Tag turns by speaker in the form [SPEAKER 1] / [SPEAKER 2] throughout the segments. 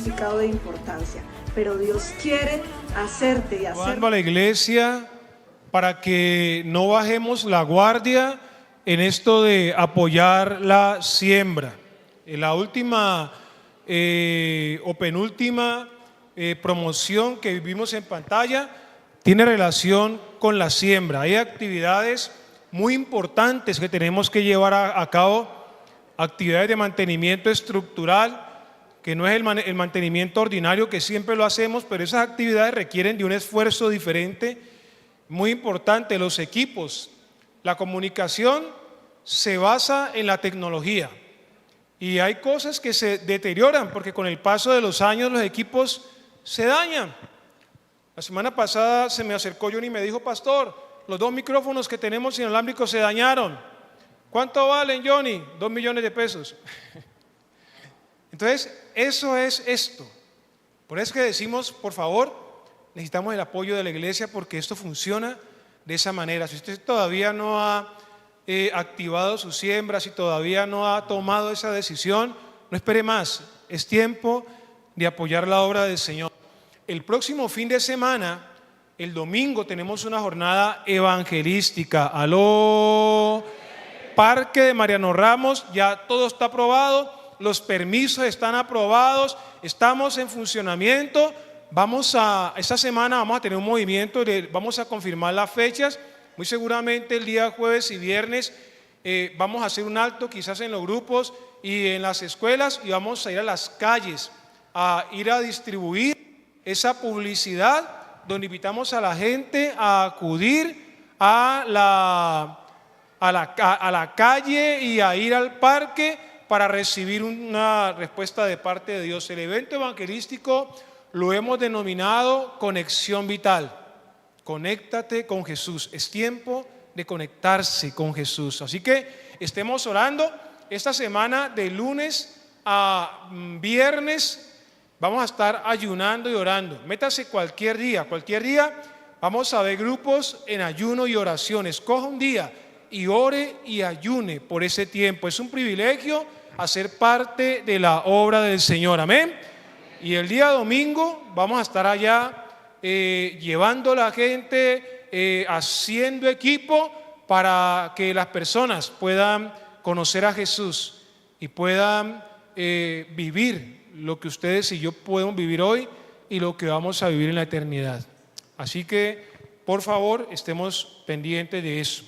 [SPEAKER 1] significado de importancia, pero Dios quiere hacerte y hacer
[SPEAKER 2] a la iglesia para que no bajemos la guardia en esto de apoyar la siembra. En la última o penúltima promoción que vimos en pantalla tiene relación con la siembra. Hay actividades muy importantes que tenemos que llevar a cabo, actividades de mantenimiento estructural, que no es el mantenimiento ordinario que siempre lo hacemos, pero esas actividades requieren de un esfuerzo diferente, muy importante. Los equipos, la comunicación se basa en la tecnología y hay cosas que se deterioran porque con el paso de los años los equipos se dañan. La semana pasada se me acercó Johnny y me dijo: pastor, los 2 micrófonos que tenemos inalámbricos se dañaron. ¿Cuánto valen, Johnny? 2 millones de pesos. Entonces, eso es esto. Por eso es que decimos, por favor, necesitamos el apoyo de la iglesia porque esto funciona de esa manera. Si usted todavía no ha activado su siembra, si todavía no ha tomado esa decisión, no espere más. Es tiempo de apoyar la obra del Señor. El próximo fin de semana, el domingo, tenemos una jornada evangelística. ¡Aló! Parque de Mariano Ramos, ya todo está aprobado, los permisos están aprobados, estamos en funcionamiento. Esta semana vamos a tener un movimiento, vamos a confirmar las fechas. Muy seguramente el día jueves y viernes vamos a hacer un alto quizás en los grupos y en las escuelas, y vamos a ir a las calles a ir a distribuir esa publicidad donde invitamos a la gente a acudir a la calle y a ir al parque para recibir una respuesta de parte de Dios. El evento evangelístico lo hemos denominado Conexión Vital. Conéctate con Jesús. Es tiempo de conectarse con Jesús. Así que estemos orando. Esta semana, de lunes a viernes, vamos a estar ayunando y orando. Métase cualquier día vamos a ver grupos en ayuno y oración. Escoja un día y ore y ayune por ese tiempo. Es un privilegio hacer parte de la obra del Señor. Amén. Y el día domingo vamos a estar allá llevando a la gente, haciendo equipo para que las personas puedan conocer a Jesús y puedan vivir lo que ustedes y yo podemos vivir hoy y lo que vamos a vivir en la eternidad. Así que, por favor, estemos pendientes de eso.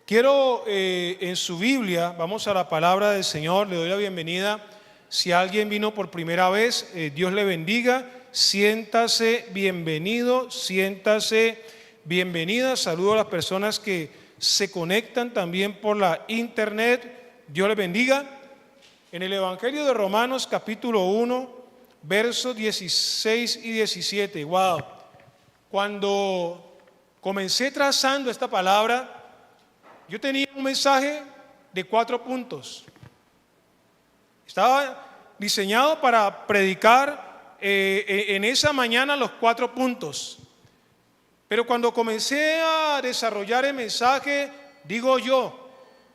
[SPEAKER 2] Quiero, en su Biblia, vamos a la palabra del Señor, le doy la bienvenida. Si alguien vino por primera vez, Dios le bendiga, siéntase bienvenido, siéntase bienvenida. Saludo a las personas que se conectan también por la internet, Dios les bendiga. En el Evangelio de Romanos capítulo 1, versos 16 y 17, wow. Cuando comencé trazando esta palabra, yo tenía un mensaje de 4 puntos. Estaba diseñado para predicar en esa mañana los 4 puntos. Pero cuando comencé a desarrollar el mensaje, digo yo,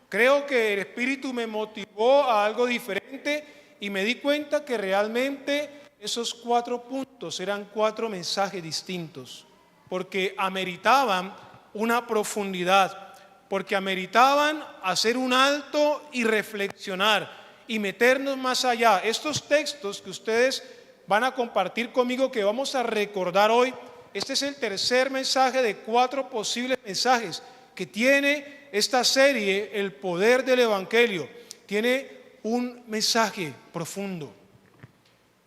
[SPEAKER 2] creo que el Espíritu me motivó a algo diferente y me di cuenta que realmente esos 4 puntos eran 4 mensajes distintos, porque ameritaban una profundidad, porque ameritaban hacer un alto y reflexionar y meternos más allá. Estos textos que ustedes van a compartir conmigo, que vamos a recordar hoy, este es el tercer mensaje de 4 posibles mensajes que tiene esta serie, El Poder del Evangelio. Tiene un mensaje profundo.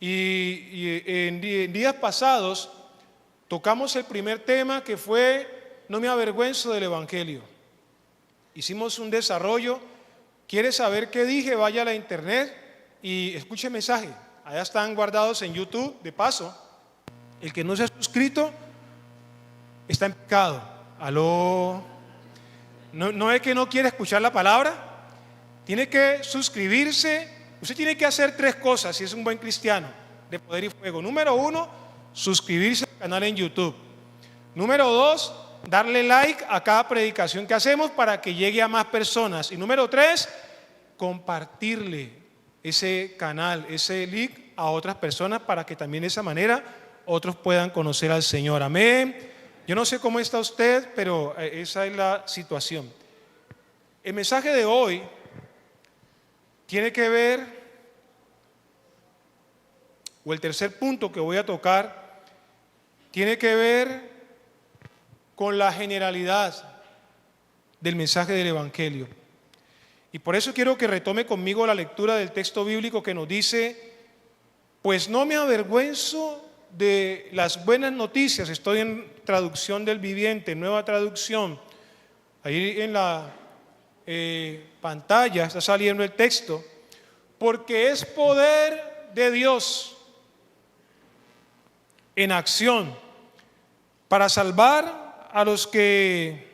[SPEAKER 2] Y en días pasados tocamos el primer tema, que fue No me avergüenzo del Evangelio. Hicimos un desarrollo. ¿Quiere saber qué dije? Vaya a la internet y escuche el mensaje. Allá están guardados en YouTube. De paso, el que no se ha suscrito está en pecado. ¿Aló? No es que no quiere escuchar la palabra. Tiene que suscribirse. Usted tiene que hacer 3 cosas si es un buen cristiano de Poder y Fuego. Número 1, suscribirse al canal en YouTube. Número 2, darle like a cada predicación que hacemos para que llegue a más personas. Y número 3, compartirle ese canal, ese link a otras personas para que también de esa manera otros puedan conocer al Señor. Amén. Yo no sé cómo está usted, pero esa es la situación. El mensaje de hoy tiene que ver, o el tercer punto que voy a tocar, tiene que ver con la generalidad del mensaje del Evangelio. Y por eso quiero que retome conmigo la lectura del texto bíblico que nos dice: pues no me avergüenzo de las buenas noticias. Estoy en traducción del Viviente, nueva traducción. Ahí en la pantalla está saliendo el texto. Porque es poder de Dios en acción para salvar a los que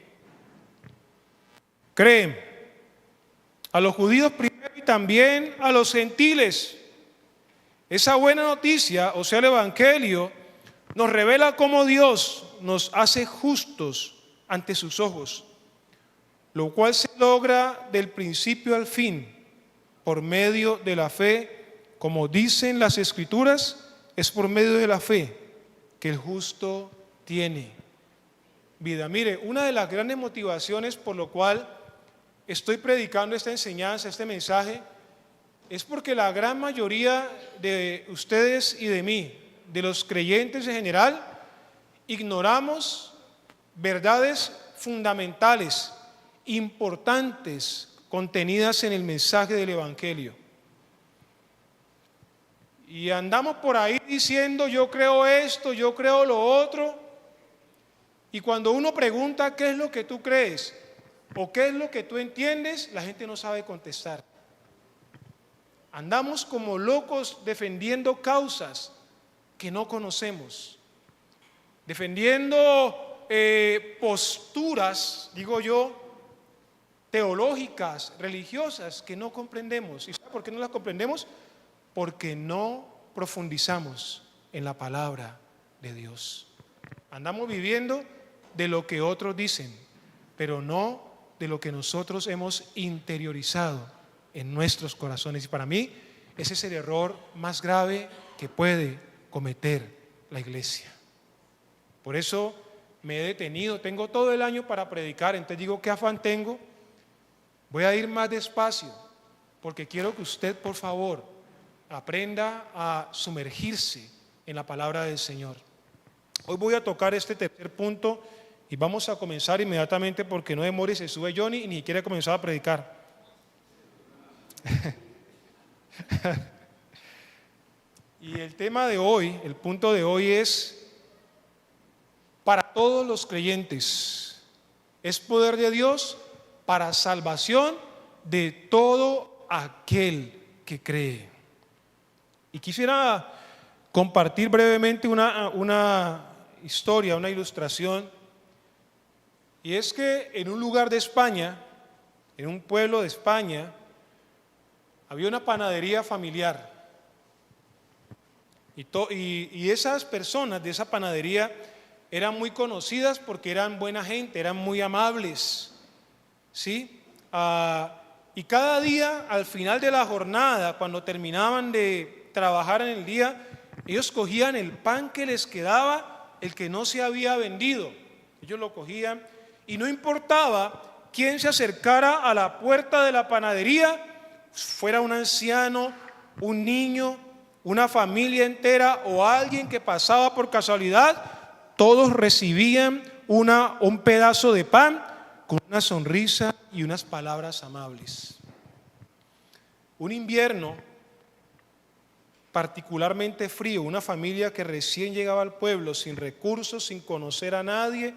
[SPEAKER 2] creen, a los judíos primero y también a los gentiles. Esa buena noticia, o sea el Evangelio, nos revela cómo Dios nos hace justos ante sus ojos, lo cual se logra del principio al fin por medio de la fe. Como dicen las Escrituras, es por medio de la fe que el justo tiene vida. Mire, una de las grandes motivaciones por lo cual estoy predicando esta enseñanza, este mensaje, es porque la gran mayoría de ustedes y de mí, de los creyentes en general, ignoramos verdades fundamentales, importantes, contenidas en el mensaje del Evangelio. Y andamos por ahí diciendo: yo creo esto, yo creo lo otro. Y cuando uno pregunta qué es lo que tú crees o qué es lo que tú entiendes, la gente no sabe contestar. Andamos como locos defendiendo causas que no conocemos, defendiendo posturas, digo yo, teológicas, religiosas, que no comprendemos. ¿Y sabe por qué no las comprendemos? Porque no profundizamos en la palabra de Dios. Andamos viviendo de lo que otros dicen, pero no de lo que nosotros hemos interiorizado en nuestros corazones. Y para mí ese es el error más grave que puede cometer la iglesia. Por eso me he detenido, tengo todo el año para predicar, entonces digo: ¿qué afán tengo? Voy a ir más despacio, porque quiero que usted, por favor, aprenda a sumergirse en la palabra del Señor. Hoy voy a tocar este tercer punto y vamos a comenzar inmediatamente, porque no demore, se sube Johnny y ni quiere comenzar a predicar. Y el tema de hoy, el punto de hoy es para todos los creyentes. Es poder de Dios para salvación de todo aquel que cree. Y quisiera compartir brevemente una historia, una ilustración. Y es que en un lugar de España, en un pueblo de España, había una panadería familiar. Y esas personas de esa panadería eran muy conocidas porque eran buena gente, eran muy amables, ¿sí? Y cada día, al final de la jornada, cuando terminaban de trabajar en el día, ellos cogían el pan que les quedaba, el que no se había vendido. Ellos lo cogían y no importaba quién se acercara a la puerta de la panadería, fuera un anciano, un niño, una familia entera o alguien que pasaba por casualidad, todos recibían un pedazo de pan con una sonrisa y unas palabras amables. Un invierno particularmente frío, una familia que recién llegaba al pueblo sin recursos, sin conocer a nadie,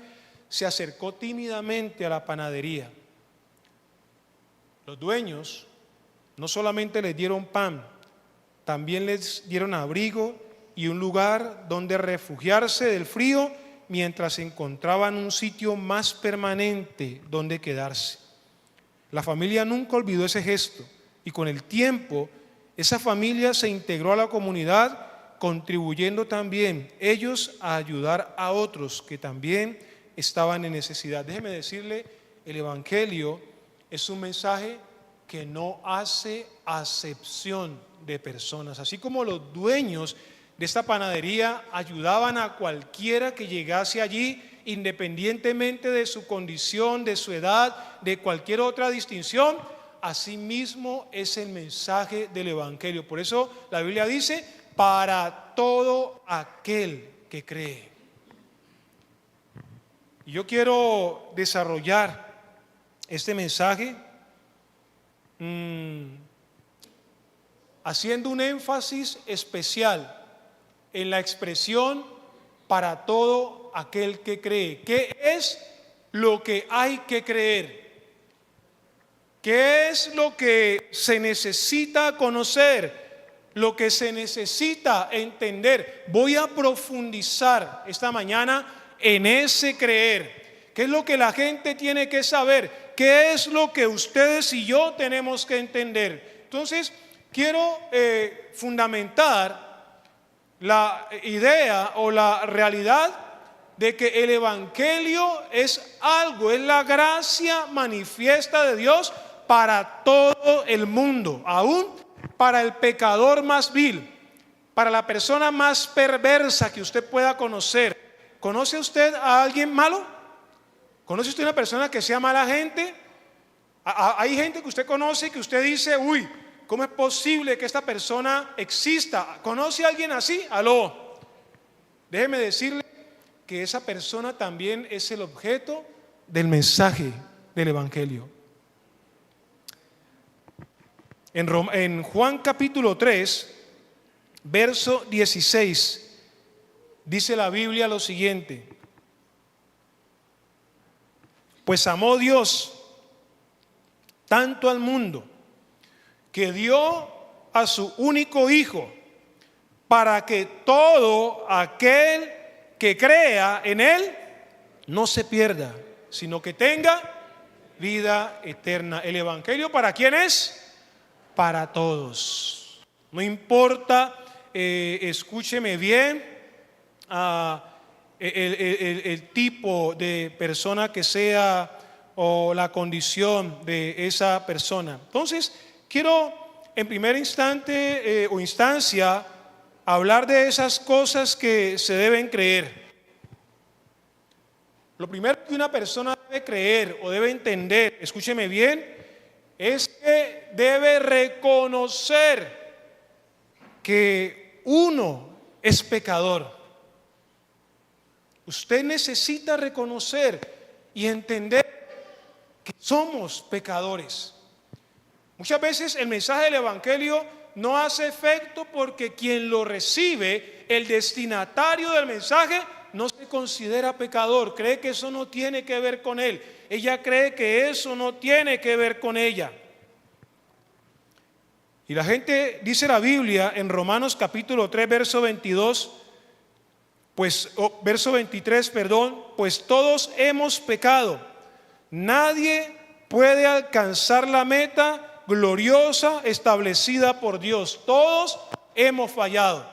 [SPEAKER 2] se acercó tímidamente a la panadería. Los dueños no solamente les dieron pan, también les dieron abrigo y un lugar donde refugiarse del frío mientras encontraban un sitio más permanente donde quedarse. La familia nunca olvidó ese gesto y con el tiempo esa familia se integró a la comunidad, contribuyendo también ellos a ayudar a otros que también estaban en necesidad. Déjeme decirle, el Evangelio es un mensaje que no hace acepción de personas. Así como los dueños de esta panadería ayudaban a cualquiera que llegase allí, independientemente de su condición, de su edad, de cualquier otra distinción, así mismo es el mensaje del Evangelio. Por eso la Biblia dice, para todo aquel que cree. Y yo quiero desarrollar este mensaje haciendo un énfasis especial en la expresión para todo aquel que cree. ¿Qué es lo que hay que creer? ¿Qué es lo que se necesita conocer? Lo que se necesita entender. Voy a profundizar esta mañana en ese creer. ¿Qué es lo que la gente tiene que saber? ¿Qué es lo que ustedes y yo tenemos que entender? Entonces, quiero fundamentar la idea o la realidad de que el Evangelio es algo, es la gracia manifiesta de Dios para todo el mundo, aún para el pecador más vil, para la persona más perversa que usted pueda conocer. ¿Conoce usted a alguien malo? ¿Conoce usted una persona que sea mala gente? Hay gente que usted conoce que usted dice, uy, ¿cómo es posible que esta persona exista? ¿Conoce a alguien así? Aló. Déjeme decirle que esa persona también es el objeto del mensaje del Evangelio. En Juan capítulo 3, verso 16, dice la Biblia lo siguiente: pues amó Dios tanto al mundo que dio a su único Hijo, para que todo aquel que crea en Él no se pierda, sino que tenga vida eterna. ¿El Evangelio para quién es? Para todos. No importa, escúcheme bien, el tipo de persona que sea o la condición de esa persona. Entonces, quiero en primer instante o instancia hablar de esas cosas que se deben creer. Lo primero que una persona debe creer o debe entender, escúcheme bien, es que debe reconocer que uno es pecador. Usted necesita reconocer y entender que somos pecadores. Muchas veces el mensaje del Evangelio no hace efecto porque quien lo recibe, el destinatario del mensaje, no se considera pecador, cree que eso no tiene que ver con él. Ella cree que eso no tiene que ver con ella. Y la gente, dice la Biblia en Romanos capítulo 3, verso 22, verso 23, perdón, pues todos hemos pecado. Nadie puede alcanzar la meta gloriosa establecida por Dios. Todos hemos fallado.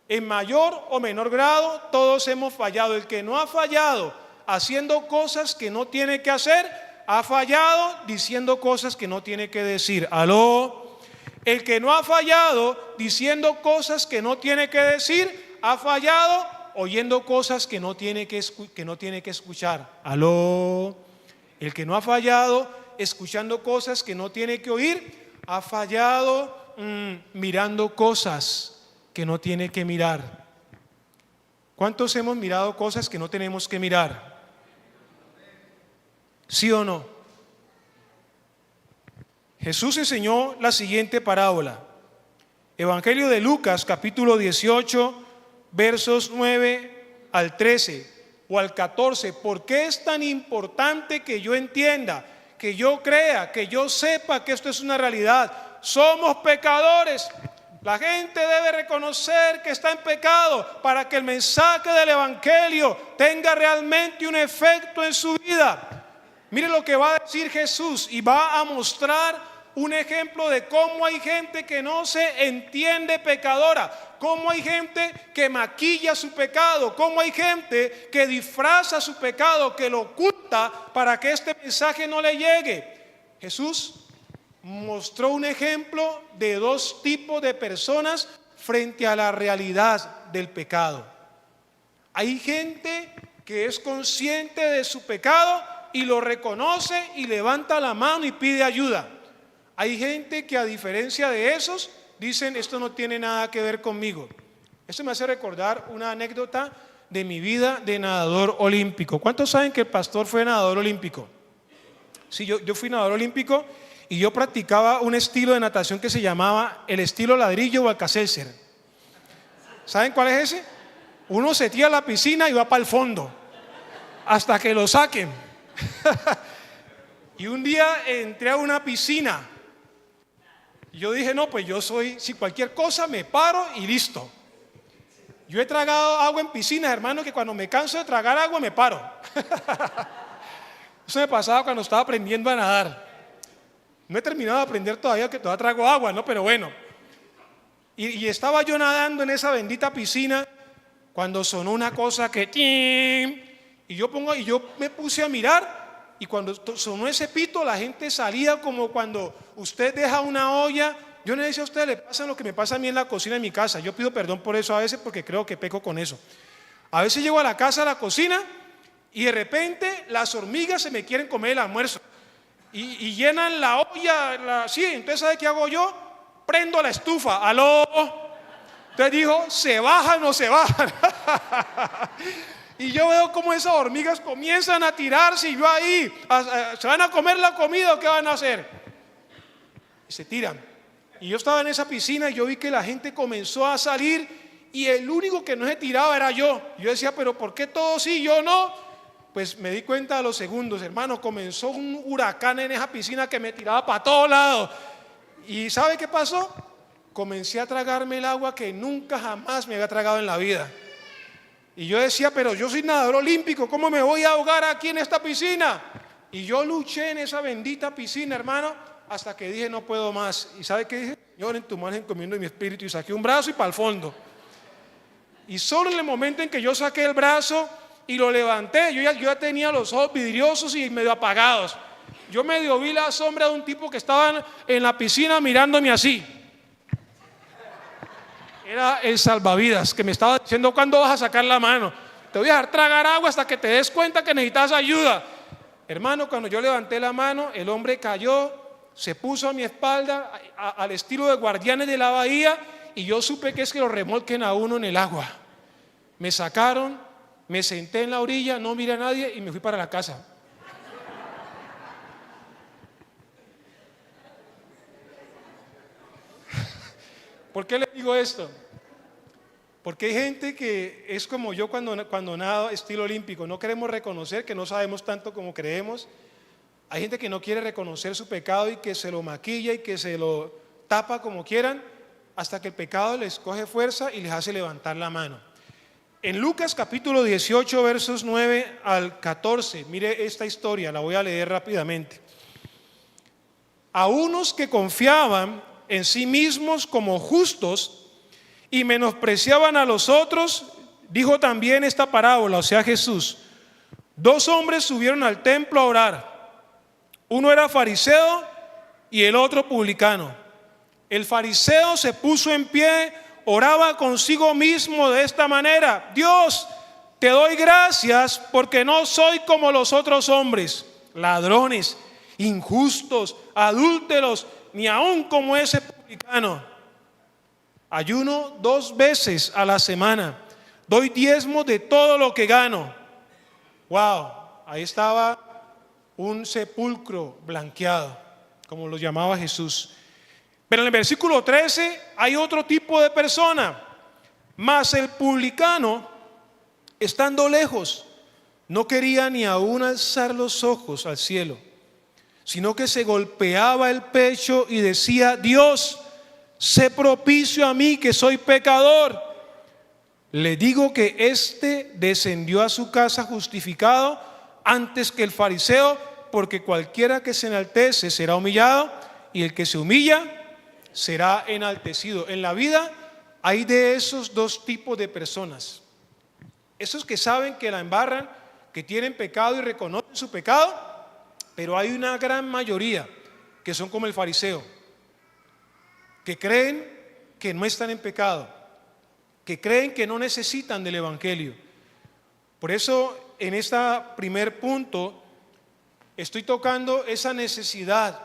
[SPEAKER 2] En mayor o menor grado, todos hemos fallado. El que no ha fallado haciendo cosas que no tiene que hacer, ha fallado diciendo cosas que no tiene que decir. Aló. El que no ha fallado diciendo cosas que no tiene que decir, ha fallado oyendo cosas que no tiene que escuchar. Aló. El que no ha fallado escuchando cosas que no tiene que oír, ha fallado mirando cosas que no tiene que mirar. ¿Cuántos hemos mirado cosas que no tenemos que mirar? ¿Sí o no? Jesús enseñó la siguiente parábola. Evangelio de Lucas, capítulo 18, versos 9 al 13 o al 14. ¿Por qué es tan importante que yo entienda, que yo crea, que yo sepa que esto es una realidad? Somos pecadores. La gente debe reconocer que está en pecado para que el mensaje del Evangelio tenga realmente un efecto en su vida. Mire lo que va a decir Jesús y va a mostrar un ejemplo de cómo hay gente que no se entiende pecadora, cómo hay gente que maquilla su pecado, cómo hay gente que disfraza su pecado, que lo oculta para que este mensaje no le llegue. Jesús mostró un ejemplo de dos tipos de personas frente a la realidad del pecado. Hay gente que es consciente de su pecado y lo reconoce y levanta la mano y pide ayuda. Hay gente que, a diferencia de esos, dicen: esto no tiene nada que ver conmigo. Esto me hace recordar una anécdota de mi vida de nadador olímpico. ¿Cuántos saben que el pastor fue nadador olímpico? Sí, yo fui nadador olímpico y yo practicaba un estilo de natación que se llamaba el estilo ladrillo o Alka-Seltzer. ¿Saben cuál es ese? Uno se tira a la piscina y va para el fondo hasta que lo saquen. Y un día entré a una piscina y yo dije: no, pues yo soy, si cualquier cosa me paro y listo. Yo he tragado agua en piscinas, hermano, que cuando me canso de tragar agua me paro. Eso me pasaba cuando estaba aprendiendo a nadar. No he terminado de aprender todavía, que todavía trago agua, ¿no? Pero bueno. Y estaba yo nadando en esa bendita piscina cuando sonó una cosa que... Y yo me puse a mirar, y cuando sonó ese pito, la gente salía como cuando usted deja una olla. Yo no sé si a ustedes le pasa lo que me pasa a mí en la cocina de mi casa. Yo pido perdón por eso a veces, porque creo que peco con eso. A veces llego a la casa, a la cocina, y de repente las hormigas se me quieren comer el almuerzo y llenan la olla, sí. Entonces, ¿sabe qué hago yo? Prendo la estufa. ¡Aló! Entonces dijo: ¿se bajan o no se bajan? Y yo veo cómo esas hormigas comienzan a tirarse, y yo ahí, ¿se van a comer la comida o qué van a hacer? Y se tiran. Y yo estaba en esa piscina y yo vi que la gente comenzó a salir, y el único que no se tiraba era yo. Yo decía: ¿pero por qué todos sí, yo no? Pues me di cuenta a los segundos, hermano, comenzó un huracán en esa piscina que me tiraba para todos lados. ¿Y sabe qué pasó? Comencé a tragarme el agua que nunca jamás me había tragado en la vida. Y yo decía: pero yo soy nadador olímpico, ¿cómo me voy a ahogar aquí en esta piscina? Y yo luché en esa bendita piscina, hermano, hasta que dije: no puedo más. ¿Y sabe qué dije? Señor, en tu mano encomiendo mi espíritu. Y saqué un brazo y para el fondo. Y solo en el momento en que yo saqué el brazo y lo levanté, yo ya tenía los ojos vidriosos y medio apagados. Yo medio vi la sombra de un tipo que estaba en la piscina mirándome así. Era el salvavidas, que me estaba diciendo: ¿cuándo vas a sacar la mano? Te voy a dejar tragar agua hasta que te des cuenta que necesitas ayuda. Hermano, cuando yo levanté la mano, el hombre cayó, se puso a mi espalda al estilo de Guardianes de la Bahía, y yo supe que es que lo remolquen a uno en el agua. Me sacaron, me senté en la orilla, no miré a nadie y me fui para la casa. ¿Por qué le digo esto? Porque hay gente que es como yo cuando nado estilo olímpico. No queremos reconocer que no sabemos tanto como creemos. Hay gente que no quiere reconocer su pecado y que se lo maquilla y que se lo tapa como quieran, hasta que el pecado les coge fuerza y les hace levantar la mano. En Lucas capítulo 18, versos 9 al 14, mire esta historia, la voy a leer rápidamente. A unos que confiaban en sí mismos como justos y menospreciaban a los otros, dijo también esta parábola, o sea, Jesús. 2 hombres subieron al templo a orar. Uno era fariseo y el otro publicano. El fariseo se puso en pie, oraba consigo mismo de esta manera: Dios, te doy gracias porque no soy como los otros hombres, ladrones, injustos, adúlteros, ni aun como ese publicano. Ayuno 2 veces a la semana, doy diezmo de todo lo que gano. Wow, ahí estaba un sepulcro blanqueado, como lo llamaba Jesús. Pero en el versículo 13 hay otro tipo de persona. Mas el publicano, estando lejos, no quería ni aún alzar los ojos al cielo, sino que se golpeaba el pecho y decía: Dios, sé propicio a mí, que soy pecador. Le digo que éste descendió a su casa justificado antes que el fariseo, porque cualquiera que se enaltece será humillado, y el que se humilla será enaltecido. En la vida hay de esos 2 tipos de personas: esos que saben que la embarran, que tienen pecado y reconocen su pecado, pero hay una gran mayoría que son como el fariseo, que creen que no están en pecado, que creen que no necesitan del Evangelio. Por eso, en este primer punto, estoy tocando esa necesidad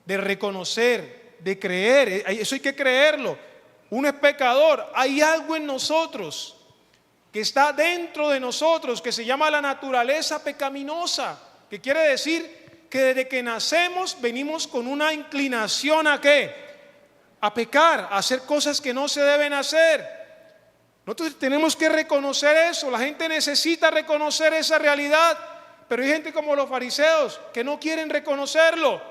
[SPEAKER 2] de reconocer, de creer. Eso hay que creerlo. Uno es pecador. Hay algo en nosotros que está dentro de nosotros, que se llama la naturaleza pecaminosa, que quiere decir que desde que nacemos venimos con una inclinación ¿a qué? A pecar, a hacer cosas que no se deben hacer. Nosotros tenemos que reconocer eso. La gente necesita reconocer esa realidad, pero hay gente como los fariseos que no quieren reconocerlo,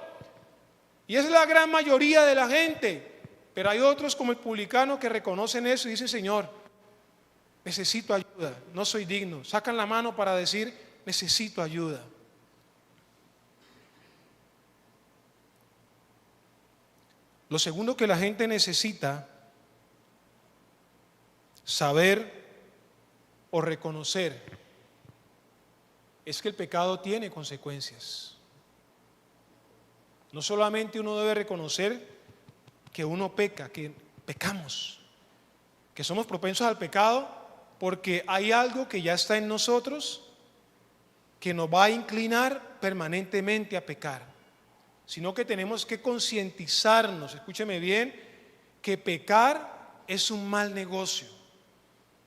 [SPEAKER 2] y es la gran mayoría de la gente. Pero hay otros como el publicano que reconocen eso y dicen: Señor, necesito ayuda, no soy digno. Sacan la mano para decir: necesito ayuda. Lo segundo que la gente necesita saber o reconocer es que el pecado tiene consecuencias. No solamente uno debe reconocer que uno peca, que pecamos, que somos propensos al pecado, porque hay algo que ya está en nosotros que nos va a inclinar permanentemente a pecar, sino que tenemos que concientizarnos, escúcheme bien, que pecar es un mal negocio.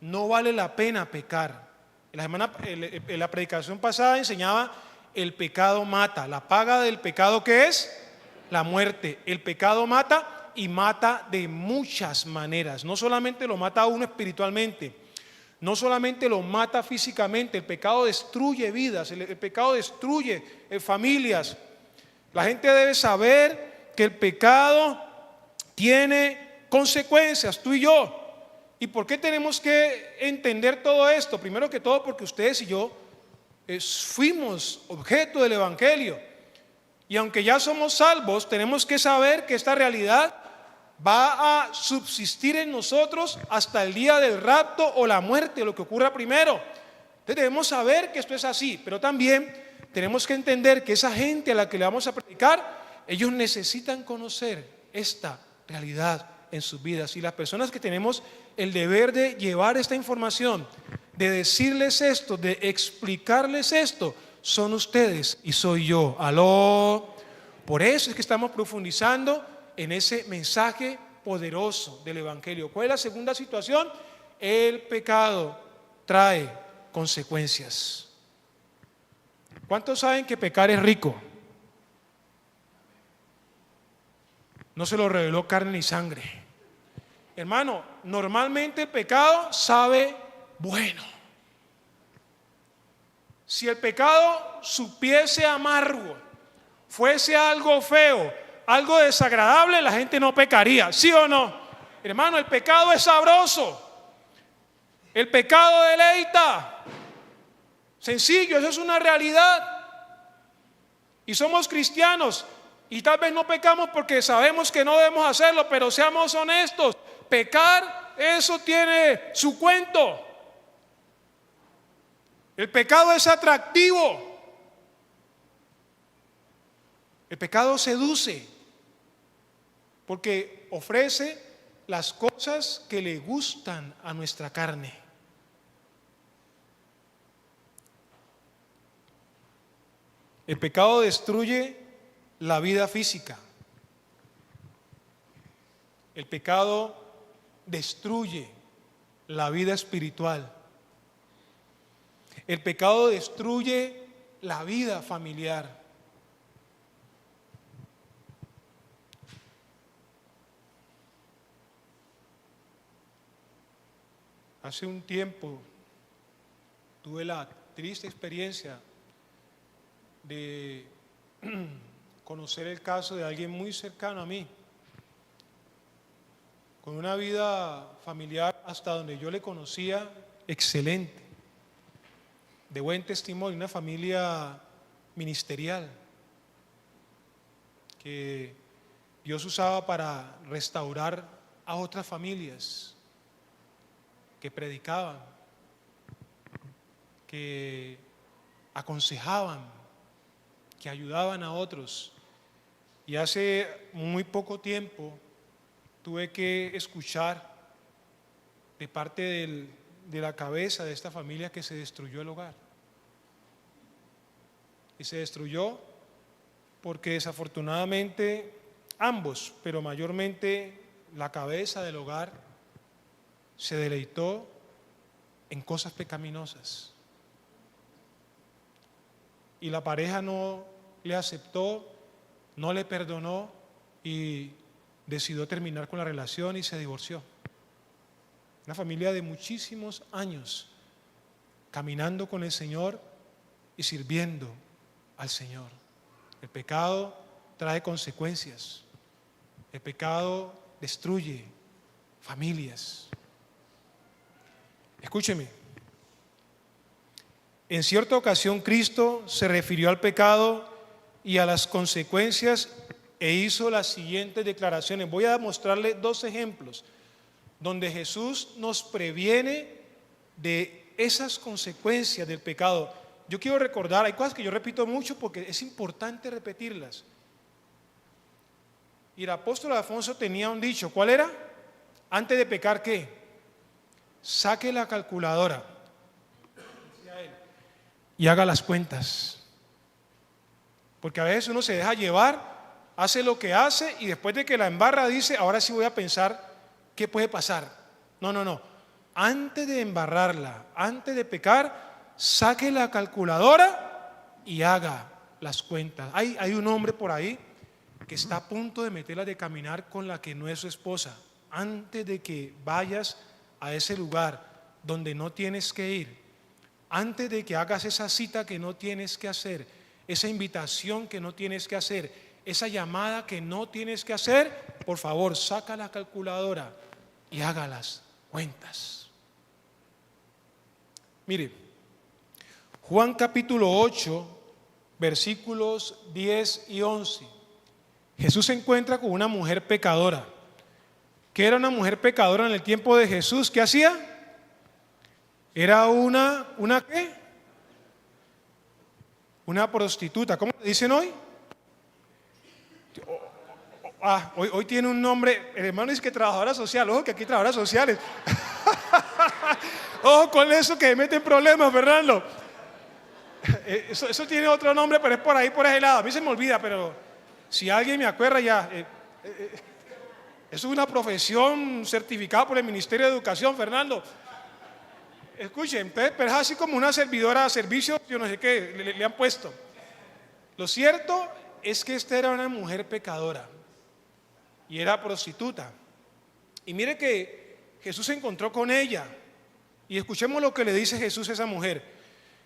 [SPEAKER 2] No vale la pena pecar. En la predicación pasada enseñaba: el pecado mata. La paga del pecado, ¿qué es? La muerte. El pecado mata, y mata de muchas maneras. No solamente lo mata a uno espiritualmente, no solamente lo mata físicamente. El pecado destruye vidas, el pecado destruye familias. La gente debe saber que el pecado tiene consecuencias, tú y yo. ¿Y por qué tenemos que entender todo esto? Primero que todo, porque ustedes y yo fuimos objeto del Evangelio, y aunque ya somos salvos, tenemos que saber que esta realidad va a subsistir en nosotros hasta el día del rapto o la muerte, lo que ocurra primero. Entonces debemos saber que esto es así, pero también tenemos que entender que esa gente a la que le vamos a predicar, ellos necesitan conocer esta realidad en sus vidas, y las personas que tenemos el deber de llevar esta información, de decirles esto, de explicarles esto, son ustedes y soy yo. Aló. Por eso es que estamos profundizando en ese mensaje poderoso del Evangelio. ¿Cuál es la segunda situación? El pecado trae consecuencias. ¿Cuántos saben que pecar es rico? No se lo reveló carne ni sangre. Hermano, normalmente el pecado sabe bueno. Si el pecado supiese amargo, fuese algo feo, algo desagradable, la gente no pecaría, ¿sí o no? Hermano, el pecado es sabroso. El pecado deleita. Sencillo, eso es una realidad. Y somos cristianos, y tal vez no pecamos porque sabemos que no debemos hacerlo, pero seamos honestos, pecar, eso tiene su cuento. El pecado es atractivo. El pecado seduce, porque ofrece las cosas que le gustan a nuestra carne. El pecado destruye la vida física. El pecado destruye la vida espiritual. El pecado destruye la vida familiar. Hace un tiempo tuve la triste experiencia de conocer el caso de alguien muy cercano a mí, con una vida familiar hasta donde yo le conocía excelente, de buen testimonio, una familia ministerial que Dios usaba para restaurar a otras familias, que predicaban, que aconsejaban, que ayudaban a otros. Y hace muy poco tiempo tuve que escuchar de parte de la cabeza de esta familia que se destruyó el hogar. Y se destruyó porque desafortunadamente ambos, pero mayormente la cabeza del hogar, se deleitó en cosas pecaminosas. Y la pareja no le aceptó, no le perdonó y decidió terminar con la relación y se divorció. Una familia de muchísimos años caminando con el Señor y sirviendo al Señor. El pecado trae consecuencias. El pecado destruye familias. Escúcheme. En cierta ocasión Cristo se refirió al pecado y a las consecuencias e hizo las siguientes declaraciones. Voy a mostrarle dos ejemplos donde Jesús nos previene de esas consecuencias del pecado. Yo quiero recordar, hay cosas que yo repito mucho porque es importante repetirlas. Y el apóstol Alfonso tenía un dicho, ¿cuál era? Antes de pecar, ¿qué? Saque la calculadora y haga las cuentas. Porque a veces uno se deja llevar, hace lo que hace y después de que la embarra dice, ahora sí voy a pensar qué puede pasar. No. Antes de embarrarla, antes de pecar, saque la calculadora y haga las cuentas. Hay un hombre por ahí que está a punto de meterla de caminar con la que no es su esposa. Antes de que vayas a ese lugar donde no tienes que ir, antes de que hagas esa cita que no tienes que hacer, esa invitación que no tienes que hacer, esa llamada que no tienes que hacer, por favor, saca la calculadora y haga las cuentas. Mire, Juan capítulo 8, versículos 10 y 11. Jesús se encuentra con una mujer pecadora. ¿Qué era una mujer pecadora en el tiempo de Jesús? ¿Qué hacía? Era una ¿qué? Una prostituta. ¿Cómo le dicen hoy? Hoy tiene un nombre, el hermano dice que trabajadora social. Ojo que aquí hay trabajadoras sociales. Ojo con eso que meten problemas, Fernando. Eso tiene otro nombre, pero es por ahí, por ese lado. A mí se me olvida, pero si alguien me acuerda ya. Eso es una profesión certificada por el Ministerio de Educación, Fernando. Escuchen, pero es así como una servidora de servicio, yo no sé qué, le han puesto. Lo cierto es que esta era una mujer pecadora y era prostituta. Y mire que Jesús se encontró con ella y escuchemos lo que le dice Jesús a esa mujer.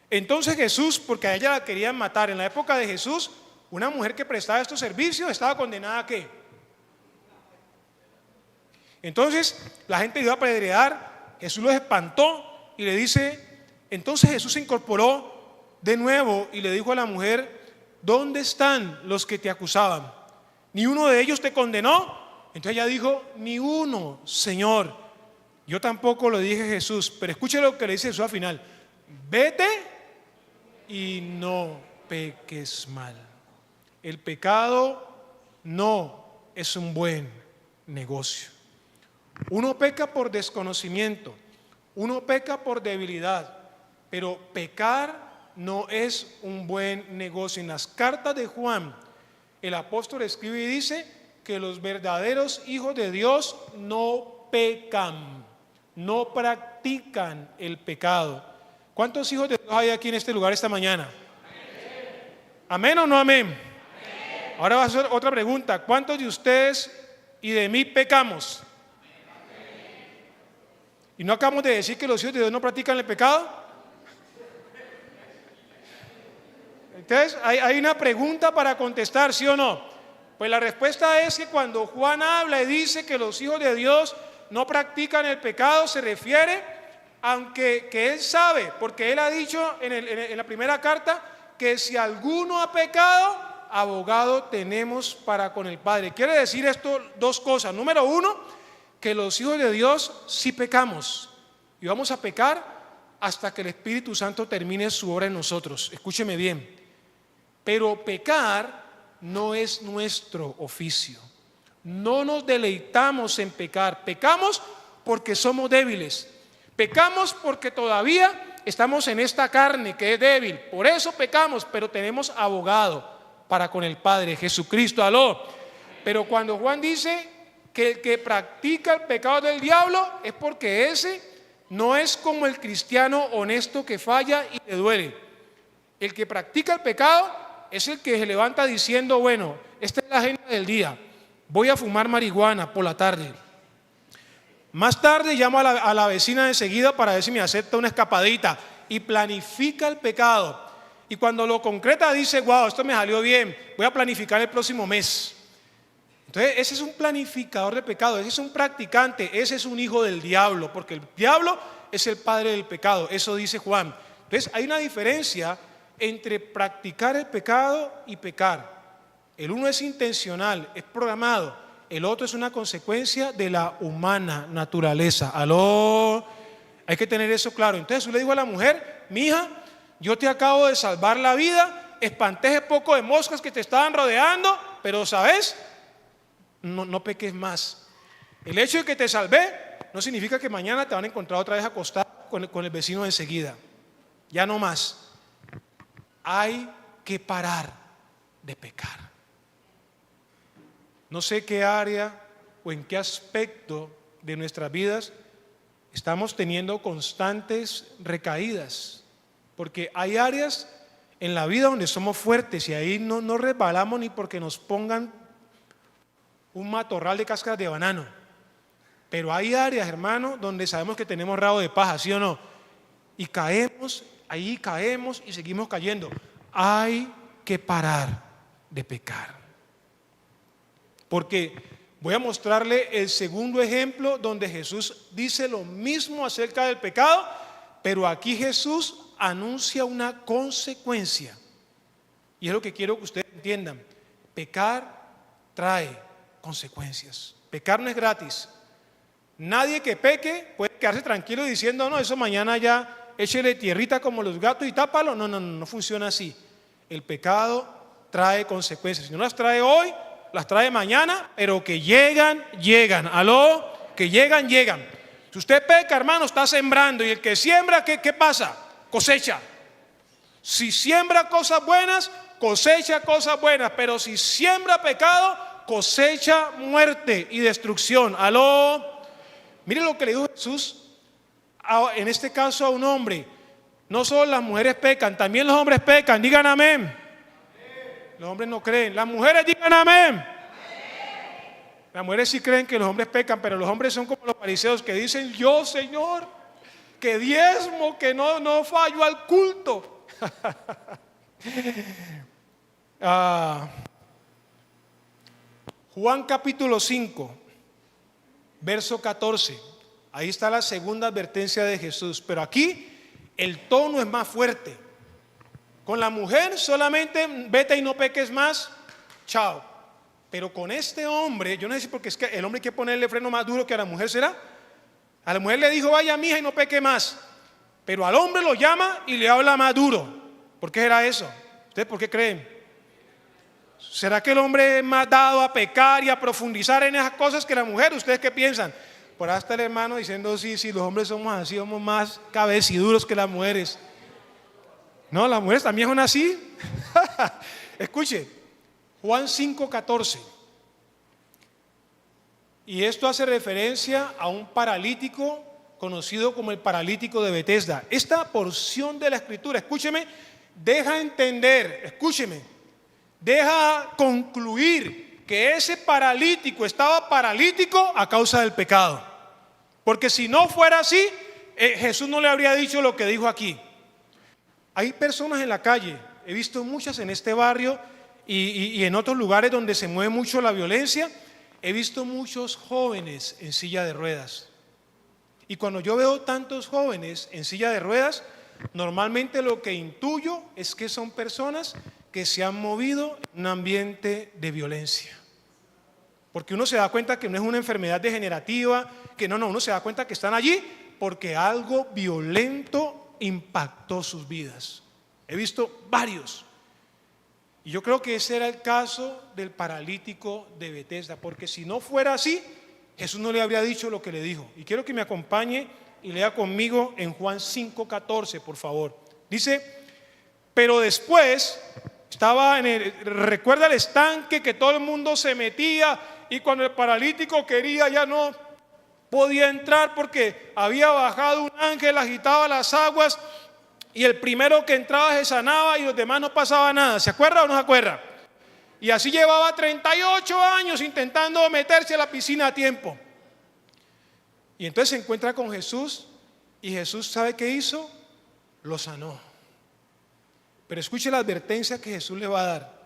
[SPEAKER 2] Entonces Jesús, porque a ella la querían matar, en la época de Jesús, una mujer que prestaba estos servicios estaba condenada ¿a qué? Entonces la gente iba a apedrear, Jesús los espantó y le dice, entonces Jesús se incorporó de nuevo y le dijo a la mujer, ¿dónde están los que te acusaban? ¿Ni uno de ellos te condenó? Entonces ella dijo, ni uno, Señor. Yo tampoco lo dije Jesús, pero escuche lo que le dice Jesús al final, vete y no peques mal. El pecado no es un buen negocio. Uno peca por desconocimiento, uno peca por debilidad, pero pecar no es un buen negocio. En las cartas de Juan, el apóstol escribe y dice que los verdaderos hijos de Dios no pecan, no practican el pecado. ¿Cuántos hijos de Dios hay aquí en este lugar esta mañana? ¿Amén o no amén? Amén. Ahora va a hacer otra pregunta. ¿Cuántos de ustedes y de mí pecamos? ¿Y no acabamos de decir que los hijos de Dios no practican el pecado? Entonces, hay una pregunta para contestar, ¿sí o no? Pues la respuesta es que cuando Juan habla y dice que los hijos de Dios no practican el pecado, se refiere, aunque que él sabe, porque él ha dicho en la primera carta, que si alguno ha pecado, abogado tenemos para con el Padre. Quiere decir esto dos cosas. Número uno, que los hijos de Dios sí pecamos y vamos a pecar hasta que el Espíritu Santo termine su obra en nosotros. Escúcheme bien, pero pecar no es nuestro oficio. No nos deleitamos en pecar. Pecamos porque somos débiles. Pecamos porque todavía estamos en esta carne que es débil. Por eso pecamos, pero tenemos abogado para con el Padre, Jesucristo. Aló. Pero cuando Juan dice que el que practica el pecado del diablo es porque ese no es como el cristiano honesto que falla y le duele. El que practica el pecado es el que se levanta diciendo, bueno, esta es la agenda del día, voy a fumar marihuana por la tarde. Más tarde llamo a la vecina enseguida para ver si me acepta una escapadita y planifica el pecado. Y cuando lo concreta dice, wow, esto me salió bien, voy a planificar el próximo mes. Entonces ese es un planificador de pecado, ese es un practicante, ese es un hijo del diablo, porque el diablo es el padre del pecado, eso dice Juan. Entonces hay una diferencia entre practicar el pecado y pecar. El uno es intencional, es programado, el otro es una consecuencia de la humana naturaleza. Aló, hay que tener eso claro. Entonces Jesús le dijo a la mujer, mija, yo te acabo de salvar la vida, espanté ese poco de moscas que te estaban rodeando, pero ¿sabes? No peques más. El hecho de que te salvé no significa que mañana te van a encontrar otra vez acostado con el vecino enseguida. Ya no más. Hay que parar de pecar. No sé qué área o en qué aspecto de nuestras vidas estamos teniendo constantes recaídas, porque hay áreas en la vida donde somos fuertes y ahí no resbalamos ni porque nos pongan un matorral de cáscaras de banano. Pero hay áreas, hermano, donde sabemos que tenemos rabo de paja, ¿sí o no? Y caemos, ahí caemos y seguimos cayendo. Hay que parar de pecar. Porque voy a mostrarle el segundo ejemplo donde Jesús dice lo mismo acerca del pecado, pero aquí Jesús anuncia una consecuencia. Y es lo que quiero que ustedes entiendan. Pecar trae consecuencias. Pecar no es gratis. Nadie que peque puede quedarse tranquilo diciendo, no, eso mañana ya échele tierrita como los gatos y tápalo. No funciona así. El pecado trae consecuencias. Si no las trae hoy, las trae mañana, pero que llegan. Aló, que llegan. Si usted peca, hermano, está sembrando, y el que siembra, ¿qué pasa? Cosecha. Si siembra cosas buenas, cosecha cosas buenas, pero si siembra pecado, cosecha muerte y destrucción. Aló. Mire lo que le dijo Jesús en este caso a un hombre. No solo las mujeres pecan, también los hombres pecan. Digan amén. Los hombres no creen. Las mujeres digan amén. Las mujeres sí creen que los hombres pecan, pero los hombres son como los fariseos que dicen, yo, Señor, que diezmo, que no fallo al culto. Juan capítulo 5, verso 14. Ahí está la segunda advertencia de Jesús. Pero aquí el tono es más fuerte. Con la mujer solamente vete y no peques más. Chao. Pero con este hombre, yo no sé si porque es que el hombre hay que ponerle freno más duro que a la mujer, ¿será? A la mujer le dijo, vaya mija y no peque más. Pero al hombre lo llama y le habla más duro. ¿Por qué era eso? ¿Ustedes por qué creen? ¿Será que el hombre es más dado a pecar y a profundizar en esas cosas que la mujer? ¿Ustedes qué piensan? Por ahí está el hermano diciendo, sí, los hombres somos así, somos más cabeciduros que las mujeres. No, las mujeres también son así. Escuche, Juan 5:14. Y esto hace referencia a un paralítico conocido como el paralítico de Betesda. Esta porción de la escritura, escúcheme, deja entender, escúcheme, deja concluir que ese paralítico estaba paralítico a causa del pecado. Porque si no fuera así, Jesús no le habría dicho lo que dijo aquí. Hay personas en la calle, he visto muchas en este barrio y en otros lugares donde se mueve mucho la violencia, he visto muchos jóvenes en silla de ruedas. Y cuando yo veo tantos jóvenes en silla de ruedas, normalmente lo que intuyo es que son personas que se han movido en un ambiente de violencia. Porque uno se da cuenta que no es una enfermedad degenerativa, que uno se da cuenta que están allí porque algo violento impactó sus vidas. He visto varios. Y yo creo que ese era el caso del paralítico de Betesda, porque si no fuera así, Jesús no le habría dicho lo que le dijo. Y quiero que me acompañe y lea conmigo en Juan 5:14, por favor. Dice: pero después estaba recuerda el estanque que todo el mundo se metía, y cuando el paralítico quería ya no podía entrar porque había bajado un ángel, agitaba las aguas, y el primero que entraba se sanaba y los demás no pasaba nada. ¿Se acuerda o no se acuerda? Y así llevaba 38 años intentando meterse a la piscina a tiempo. Y entonces se encuentra con Jesús, y Jesús, ¿sabe qué hizo? Lo sanó. Pero escuche la advertencia que Jesús le va a dar.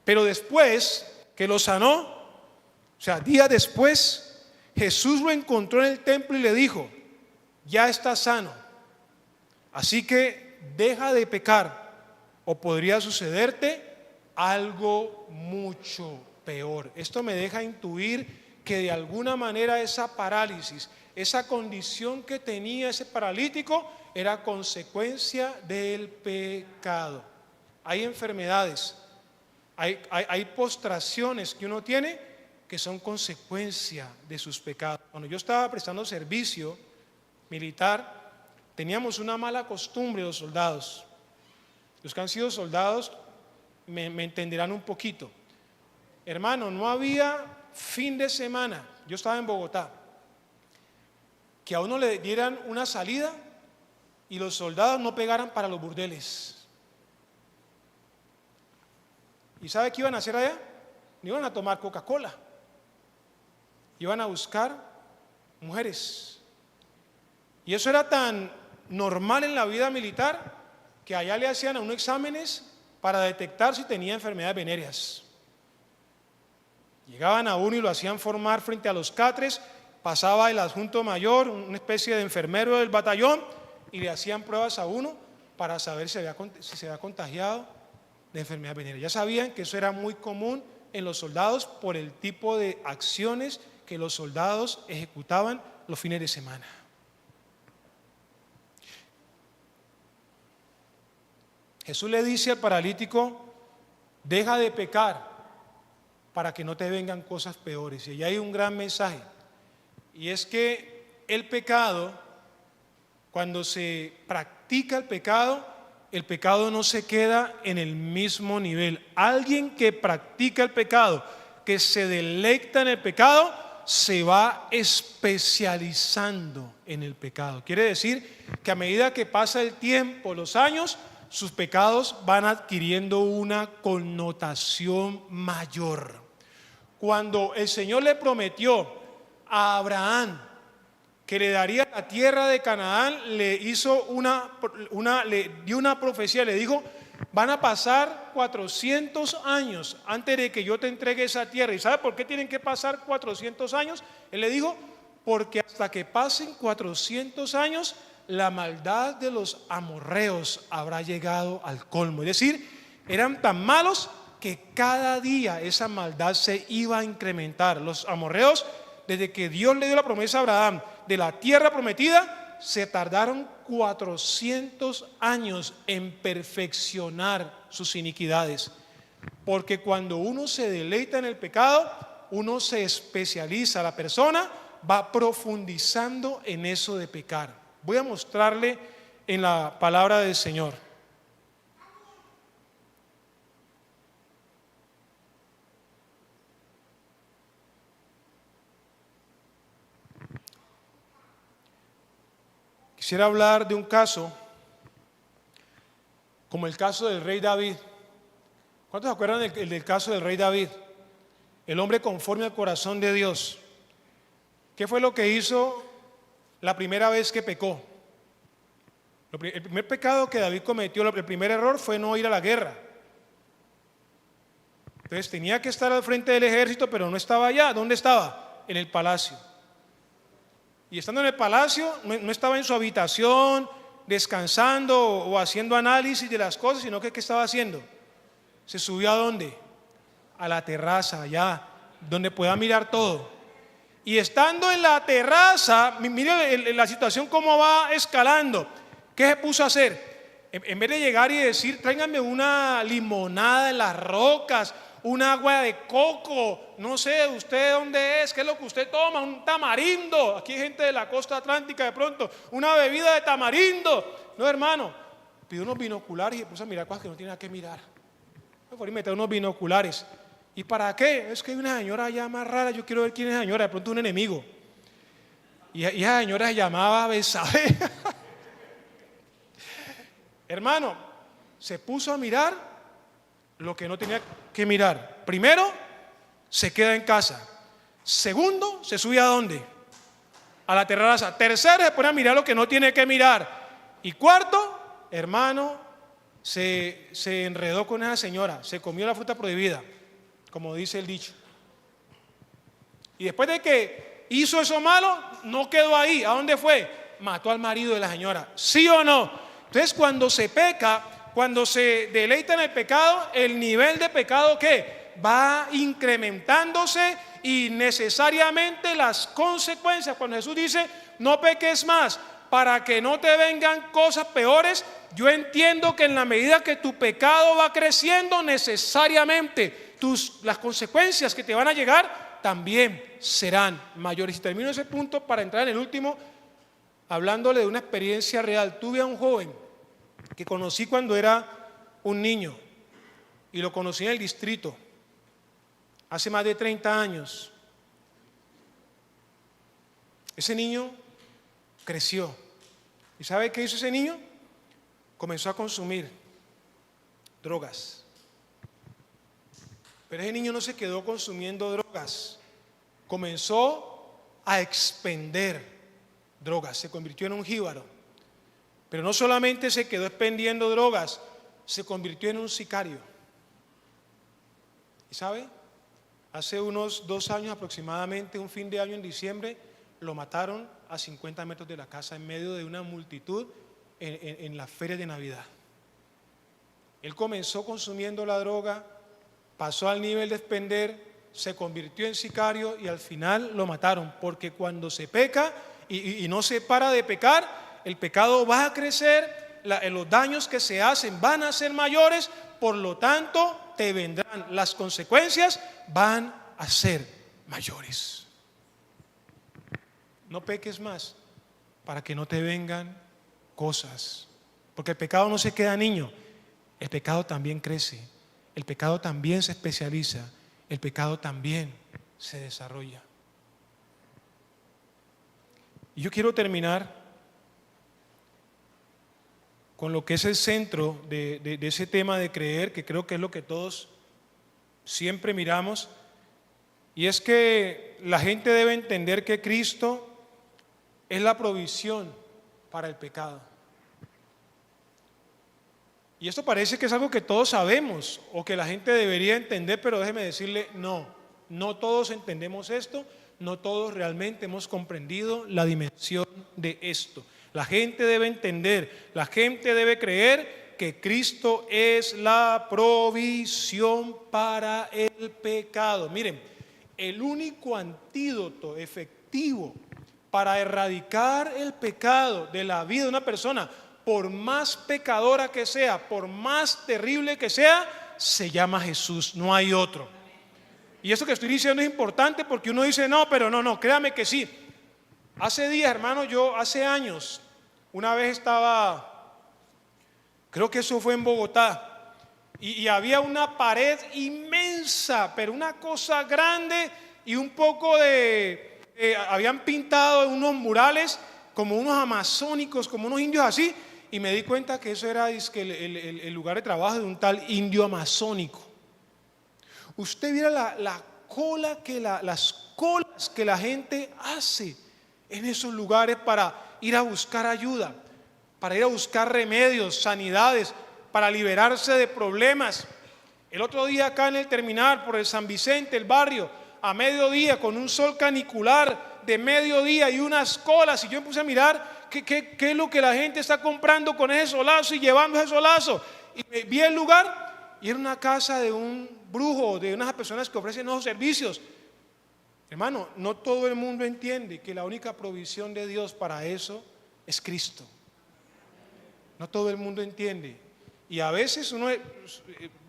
[SPEAKER 2] Pero después que lo sanó, o sea, días después, Jesús lo encontró en el templo y le dijo: ya estás sano, así que deja de pecar, o podría sucederte algo mucho peor. Esto me deja intuir que de alguna manera esa parálisis, esa condición que tenía ese paralítico, era consecuencia del pecado. Hay enfermedades, hay postraciones que uno tiene que son consecuencia de sus pecados. Cuando yo estaba prestando servicio militar, teníamos una mala costumbre los soldados. Los que han sido soldados me entenderán un poquito. Hermano, no había fin de semana, yo estaba en Bogotá, que a uno le dieran una salida y los soldados no pegaran para los burdeles. ¿Y sabe qué iban a hacer allá? No iban a tomar Coca-Cola, iban a buscar mujeres. Y eso era tan normal en la vida militar que allá le hacían a uno exámenes para detectar si tenía enfermedades venéreas. Llegaban a uno y lo hacían formar frente a los catres, pasaba el adjunto mayor, una especie de enfermero del batallón, y le hacían pruebas a uno para saber si se había contagiado de enfermedad venérea. Ya sabían que eso era muy común en los soldados por el tipo de acciones que los soldados ejecutaban los fines de semana. Jesús le dice al paralítico: deja de pecar para que no te vengan cosas peores. Y allá hay un gran mensaje, y es que el pecado, cuando se practica el pecado no se queda en el mismo nivel. Alguien que practica el pecado, que se deleita en el pecado, se va especializando en el pecado. Quiere decir que a medida que pasa el tiempo, los años, sus pecados van adquiriendo una connotación mayor. Cuando el Señor le prometió a Abraham que le daría la tierra de Canaán, le dio una profecía, le dijo: van a pasar 400 años antes de que yo te entregue esa tierra. ¿Y sabe por qué tienen que pasar 400 años? Él le dijo: porque hasta que pasen 400 años, la maldad de los amorreos habrá llegado al colmo. Es decir, eran tan malos que cada día esa maldad se iba a incrementar. Los amorreos, desde que Dios le dio la promesa a Abraham de la tierra prometida, se tardaron 400 años en perfeccionar sus iniquidades. Porque cuando uno se deleita en el pecado, uno se especializa, la persona va profundizando en eso de pecar. Voy a mostrarle en la palabra del Señor. Quisiera hablar de un caso como el caso del rey David. ¿Cuántos se acuerdan del caso del rey David? El hombre conforme al corazón de Dios. ¿Qué fue lo que hizo la primera vez que pecó? El primer pecado que David cometió, el primer error fue no ir a la guerra. Entonces tenía que estar al frente del ejército, pero no estaba allá. ¿Dónde estaba? En el palacio. Y estando en el palacio, no estaba en su habitación descansando o haciendo análisis de las cosas, sino que ¿qué estaba haciendo? Se subió ¿a dónde? A la terraza, allá, donde pueda mirar todo. Y estando en la terraza, mire la situación cómo va escalando. ¿Qué se puso a hacer? En vez de llegar y decir, tráiganme una limonada en las rocas, un agua de coco, no sé, usted dónde es, qué es lo que usted toma, un tamarindo. Aquí hay gente de la costa atlántica de pronto, una bebida de tamarindo. No, hermano, pidió unos binoculares y se puso a mirar cosas que no tiene nada que mirar. Me fue a meter unos binoculares. ¿Y para qué? Es que hay una señora allá más rara, yo quiero ver quién es la señora, de pronto un enemigo. Y esa señora se llamaba Besabe. Hermano, se puso a mirar lo que no tenía que mirar. Primero, se queda en casa. Segundo, se sube ¿a dónde? A la terraza. Tercero, se pone a mirar lo que no tiene que mirar. Y cuarto, hermano, se enredó con esa señora, se comió la fruta prohibida, como dice el dicho. Y después de que hizo eso malo, no quedó ahí. ¿A dónde fue? Mató al marido de la señora. ¿Sí o no? Entonces, cuando se peca, cuando se deleita en el pecado, el nivel de pecado ¿qué? Va incrementándose y necesariamente las consecuencias. Cuando Jesús dice, no peques más para que no te vengan cosas peores, yo entiendo que en la medida que tu pecado va creciendo, necesariamente las consecuencias que te van a llegar también serán mayores. Y termino ese punto para entrar en el último, hablándole de una experiencia real. Tuve a un joven que conocí cuando era un niño y lo conocí en el distrito hace más de 30 años. Ese niño creció. ¿Y sabe qué hizo ese niño? Comenzó a consumir drogas. Pero ese niño no se quedó consumiendo drogas, comenzó a expender drogas, se convirtió en un jíbaro. Pero no solamente se quedó expendiendo drogas, se convirtió en un sicario. ¿Y sabe? Hace unos 2 años aproximadamente, un fin de año en diciembre, lo mataron a 50 metros de la casa en medio de una multitud en la feria de Navidad. Él comenzó consumiendo la droga, pasó al nivel de expender, se convirtió en sicario y al final lo mataron, porque cuando se peca y no se para de pecar, el pecado va a crecer, los daños que se hacen van a ser mayores, por lo tanto te vendrán, las consecuencias van a ser mayores. No peques más para que no te vengan cosas, porque el pecado no se queda niño, el pecado también crece, el pecado también se especializa, el pecado también se desarrolla. Y yo quiero terminar con lo que es el centro de ese tema de creer, que creo que es lo que todos siempre miramos, y es que la gente debe entender que Cristo es la provisión para el pecado. Y esto parece que es algo que todos sabemos o que la gente debería entender, pero déjeme decirle, no todos entendemos esto, no todos realmente hemos comprendido la dimensión de esto. La gente debe entender, la gente debe creer que Cristo es la provisión para el pecado. Miren, el único antídoto efectivo para erradicar el pecado de la vida de una persona, por más pecadora que sea, por más terrible que sea, se llama Jesús, no hay otro. Y eso que estoy diciendo es importante porque uno dice, no, pero no, créame que sí. Hace días, hermano, hace años, una vez estaba, creo que eso fue en Bogotá, y había una pared inmensa, pero una cosa grande y un poco habían pintado unos murales como unos amazónicos, como unos indios así, y me di cuenta que eso era el lugar de trabajo de un tal indio amazónico. Usted viera las colas que la gente hace en esos lugares para ir a buscar ayuda, para ir a buscar remedios, sanidades, para liberarse de problemas. El otro día acá en el terminal, por el San Vicente, el barrio, a mediodía, con un sol canicular de mediodía y unas colas, y yo me puse a mirar qué es lo que la gente está comprando con ese solazo y llevando ese solazo. Y vi el lugar y era una casa de un brujo, de unas personas que ofrecen esos servicios. Hermano, no todo el mundo entiende que la única provisión de Dios para eso es Cristo. No todo el mundo entiende. Y a veces uno,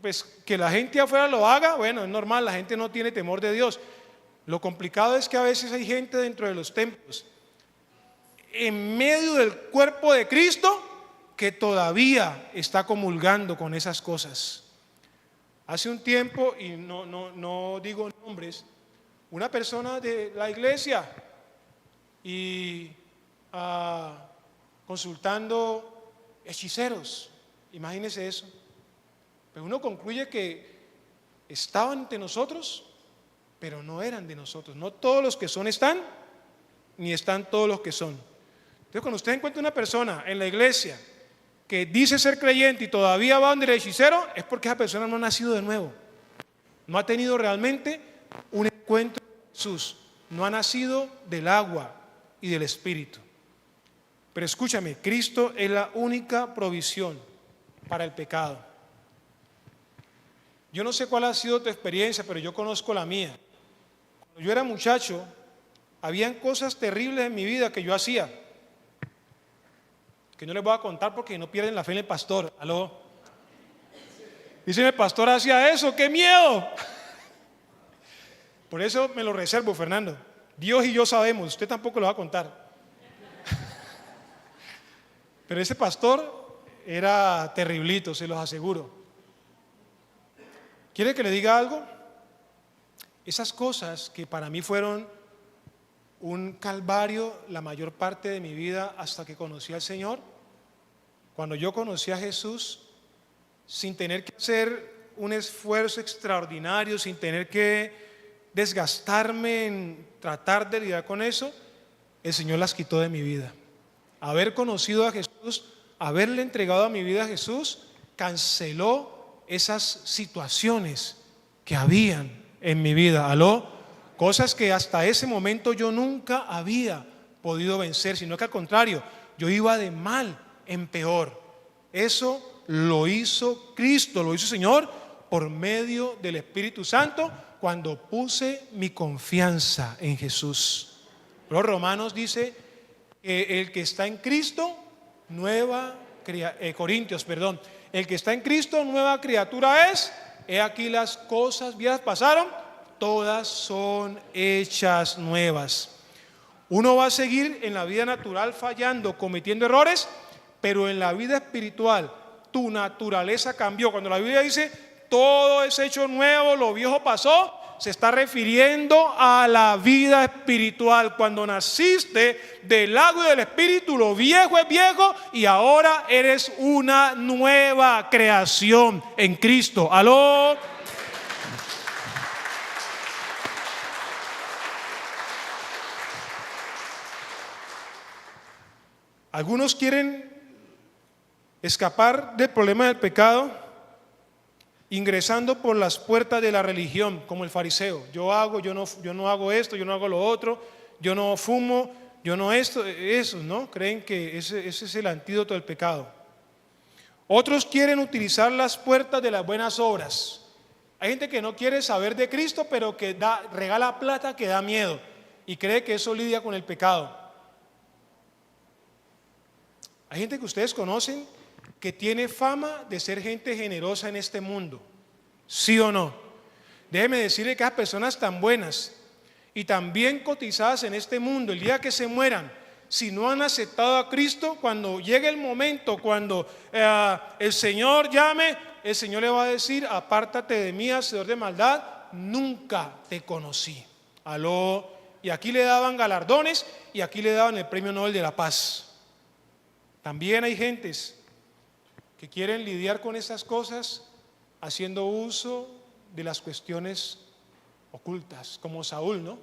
[SPEAKER 2] pues que la gente afuera lo haga, bueno, es normal, la gente no tiene temor de Dios. Lo complicado es que a veces hay gente dentro de los templos, en medio del cuerpo de Cristo, que todavía está comulgando con esas cosas. Hace un tiempo, y no digo nombres, una persona de la iglesia y consultando hechiceros, imagínense eso. Pero uno concluye que estaban entre nosotros, pero no eran de nosotros. No todos los que son están, ni están todos los que son. Entonces, cuando usted encuentra una persona en la iglesia que dice ser creyente y todavía va donde el hechicero, es porque esa persona no ha nacido de nuevo. No ha tenido realmente un encuentro con Jesús. No ha nacido del agua y del Espíritu. Pero escúchame, Cristo es la única provisión para el pecado. Yo no sé cuál ha sido tu experiencia, pero yo conozco la mía. Cuando yo era muchacho, habían cosas terribles en mi vida que yo hacía, que no les voy a contar porque no pierden la fe en el pastor. ¿Aló? Dicen, el pastor hacía eso, ¡qué miedo! Por eso me lo reservo, Fernando. Dios y yo sabemos, usted tampoco lo va a contar. Pero ese pastor era terriblito, se los aseguro. ¿Quiere que le diga algo? Esas cosas que para mí fueron un calvario la mayor parte de mi vida hasta que conocí al Señor, cuando yo conocí a Jesús, sin tener que hacer un esfuerzo extraordinario, sin tener que desgastarme en tratar de lidiar con eso, el Señor las quitó de mi vida. Haber conocido a Jesús, haberle entregado a mi vida a Jesús, canceló esas situaciones que habían en mi vida. ¿Aló? Cosas que hasta ese momento yo nunca había podido vencer, sino que al contrario, yo iba de mal en peor. Eso lo hizo Cristo, lo hizo el Señor por medio del Espíritu Santo cuando puse mi confianza en Jesús. Los Romanos dice que el que está en Cristo, Corintios, el que está en Cristo, nueva criatura es. He aquí las cosas viejas pasaron, todas son hechas nuevas. Uno va a seguir en la vida natural fallando, cometiendo errores, pero en la vida espiritual tu naturaleza cambió. Cuando la Biblia dice todo es hecho nuevo, lo viejo pasó, se está refiriendo a la vida espiritual. Cuando naciste del agua y del Espíritu, lo viejo es viejo y ahora eres una nueva creación en Cristo. ¡Aló! Algunos quieren escapar del problema del pecado ingresando por las puertas de la religión, como el fariseo. Yo no hago esto, yo no hago lo otro, yo no fumo, yo no eso, ¿no? Creen que ese es el antídoto del pecado. Otros quieren utilizar las puertas de las buenas obras. Hay gente que no quiere saber de Cristo, pero que regala plata que da miedo y cree que eso lidia con el pecado. Hay gente que ustedes conocen que tiene fama de ser gente generosa en este mundo, ¿sí o no? Déjeme decirle que esas personas tan buenas y tan bien cotizadas en este mundo, el día que se mueran, si no han aceptado a Cristo, cuando llegue el momento, cuando el Señor llame, el Señor le va a decir: apártate de mí, hacedor de maldad, nunca te conocí. Aló. Y aquí le daban galardones y aquí le daban el premio Nobel de la Paz. También hay gentes que quieren lidiar con esas cosas haciendo uso de las cuestiones ocultas, como Saúl, ¿no?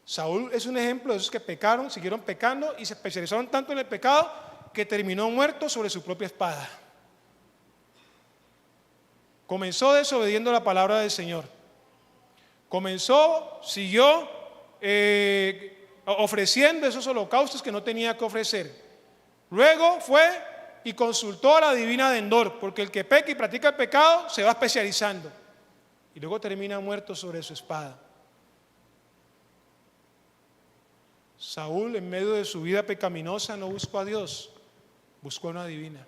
[SPEAKER 2] Saúl es un ejemplo de esos que pecaron, siguieron pecando y se especializaron tanto en el pecado que terminó muerto sobre su propia espada. Comenzó desobediendo la palabra del Señor. Siguió ofreciendo esos holocaustos que no tenía que ofrecer. Luego fue y consultó a la divina de Endor, porque el que peca y practica el pecado se va especializando. Y luego termina muerto sobre su espada. Saúl, en medio de su vida pecaminosa, no buscó a Dios. buscó una divina.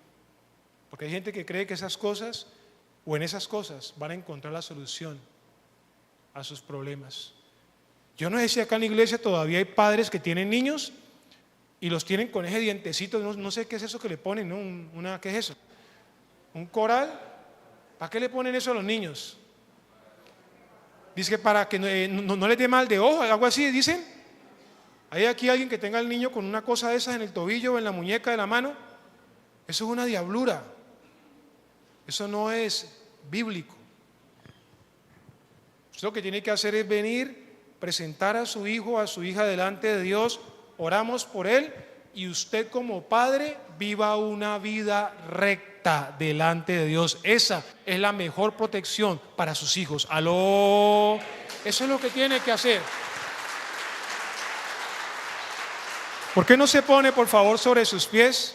[SPEAKER 2] Porque hay gente que cree que esas cosas o en esas cosas van a encontrar la solución a sus problemas. Yo no sé si acá en la iglesia todavía hay padres que tienen niños y los tienen con ese dientecito, no sé qué es eso que le ponen, ¿no? ¿Qué es eso? ¿Un coral? ¿Para qué le ponen eso a los niños? Dice que para que no les dé mal de ojo, algo así, dicen. ¿Hay aquí alguien que tenga al niño con una cosa de esas en el tobillo o en la muñeca de la mano? Eso es una diablura. Eso no es bíblico. Usted lo que tiene que hacer es venir, presentar a su hijo, a su hija delante de Dios, oramos por él y usted como padre viva una vida recta delante de Dios. Esa es la mejor protección para sus hijos. ¡Aló! Eso es lo que tiene que hacer. ¿Por qué no se pone, por favor, sobre sus pies?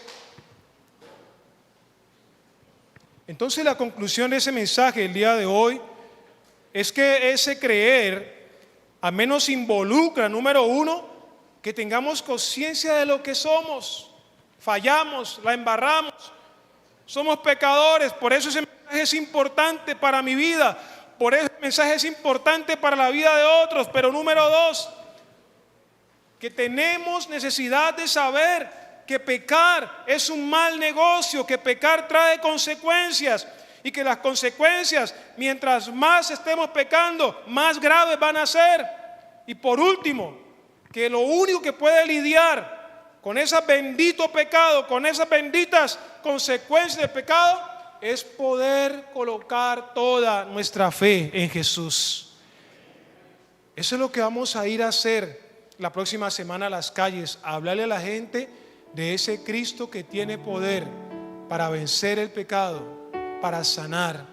[SPEAKER 2] Entonces la conclusión de ese mensaje el día de hoy es que ese creer al menos involucra, número uno, que tengamos conciencia de lo que somos. Fallamos, la embarramos, somos pecadores, por eso ese mensaje es importante para mi vida, por eso el mensaje es importante para la vida de otros. Pero número dos, que tenemos necesidad de saber que pecar es un mal negocio, que pecar trae consecuencias y que las consecuencias, mientras más estemos pecando, más graves van a ser. Y por último, que lo único que puede lidiar con ese bendito pecado, con esas benditas consecuencias del pecado, es poder colocar toda nuestra fe en Jesús. Eso es lo que vamos a ir a hacer la próxima semana a las calles, a hablarle a la gente de ese Cristo que tiene poder para vencer el pecado, para sanar,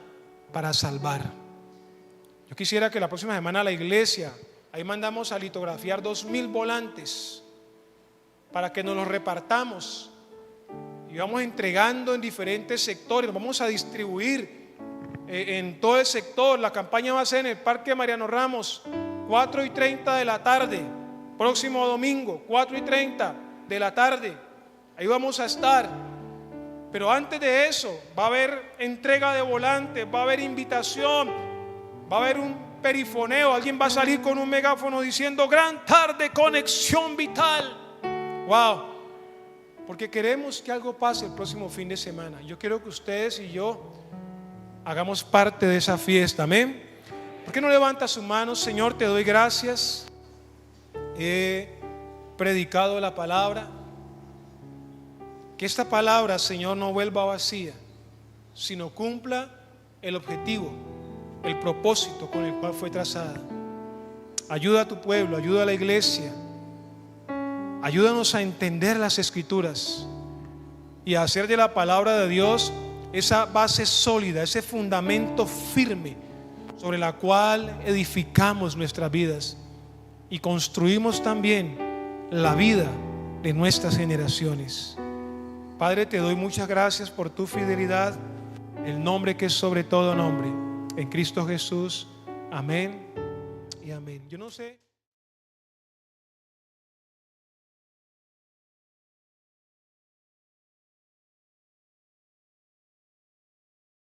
[SPEAKER 2] para salvar. Yo quisiera que la próxima semana a la iglesia, ahí mandamos a litografiar 2000 volantes para que nos los repartamos y vamos entregando en diferentes sectores, los vamos a distribuir en todo el sector. La campaña va a ser en el Parque Mariano Ramos, 4:30 de la tarde, próximo domingo, 4:30 de la tarde, ahí vamos a estar. Pero antes de eso va a haber entrega de volantes, va a haber invitación, va a haber un perifoneo, alguien va a salir con un megáfono diciendo gran tarde, conexión vital. Wow, porque queremos que algo pase el próximo fin de semana. Yo quiero que ustedes y yo hagamos parte de esa fiesta, amén. ¿Por qué no levanta su mano? Señor, te doy gracias. He predicado la palabra. Que esta palabra, Señor, no vuelva vacía, sino cumpla el objetivo, el propósito con el cual fue trazada. Ayuda a tu pueblo, ayuda a la iglesia. Ayúdanos a entender las Escrituras y a hacer de la palabra de Dios esa base sólida, ese fundamento firme sobre la cual edificamos nuestras vidas y construimos también la vida de nuestras generaciones. Padre, te doy muchas gracias por tu fidelidad, el nombre que es sobre todo nombre, en Cristo Jesús. Amén y amén. Yo no sé.